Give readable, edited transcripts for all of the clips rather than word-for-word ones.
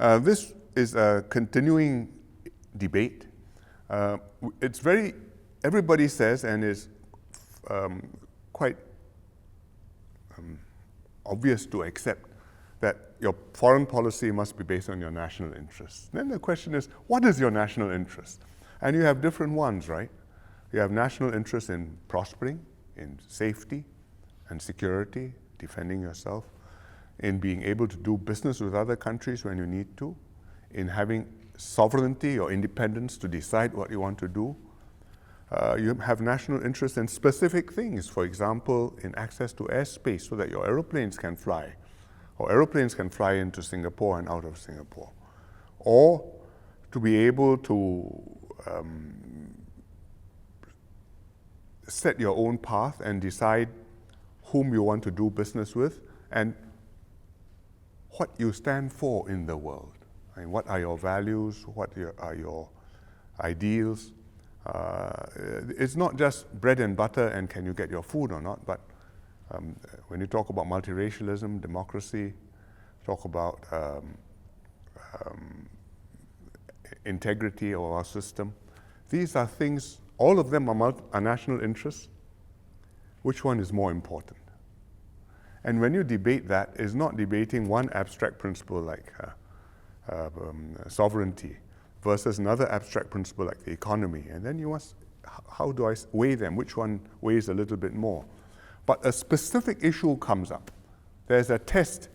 This is a continuing debate. Everybody says, and is quite obvious to accept, that your foreign policy must be based on your national interests. Then the question is, what is your national interest? And you have different ones, right? You have national interest in prospering, in safety and security, defending yourself, in being able to do business with other countries when you need to, in having sovereignty or independence to decide what you want to do. You have national interest in specific things, for example, in access to airspace so that your aeroplanes can fly, or aeroplanes can fly into Singapore and out of Singapore, or to be able to set your own path and decide whom you want to do business with and what you stand for in the world. I mean, what are your values? What are your ideals? It's not just bread and butter and can you get your food or not, but when you talk about multiracialism, democracy, talk about integrity of our system, these are things, all of them are national interests. Which one is more important? And when you debate that, it's not debating one abstract principle like sovereignty versus another abstract principle like the economy. And then you ask, how do I weigh them? Which one weighs a little bit more? But a specific issue comes up. There's a test.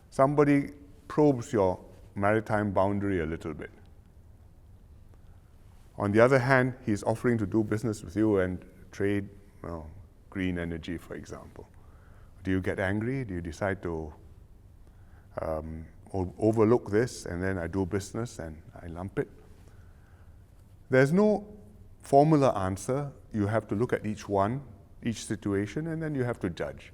Somebody probes your maritime boundary a little bit. On the other hand, he's offering to do business with you and trade green energy, for example. Do you get angry? Do you decide to overlook this and then I do business and I lump it? There's no formula answer. You have to look at each one, each situation, and then you have to judge.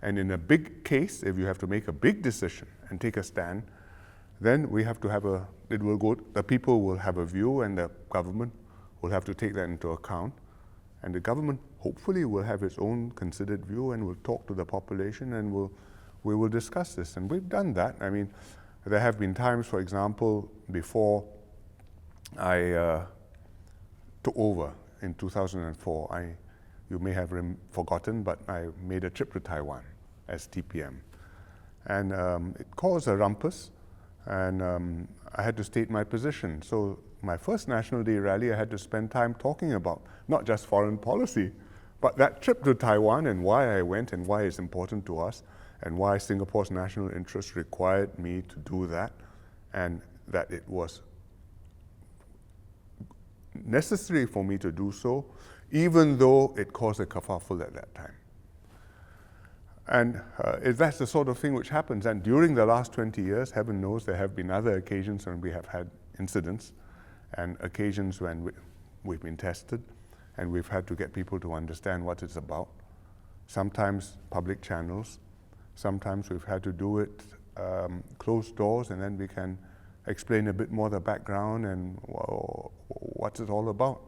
And in a big case, if you have to make a big decision and take a stand, then we have to have the people will have a view and the government will have to take that into account. And the government hopefully will have its own considered view and will talk to the population and we will discuss this. And we've done that. I mean, there have been times, for example, before I took over in 2004, you may have forgotten, but I made a trip to Taiwan as TPM. And it caused a rumpus, and I had to state my position. So my first National Day rally, I had to spend time talking about not just foreign policy, but that trip to Taiwan and why I went and why it's important to us and why Singapore's national interest required me to do that and that it was necessary for me to do so, even though it caused a kerfuffle at that time. And that's the sort of thing which happens. And during the last 20 years, heaven knows there have been other occasions when we have had incidents and occasions when we've been tested and we've had to get people to understand what it's about. Sometimes public channels, sometimes we've had to do it closed doors, and then we can explain a bit more the background and what's it all about.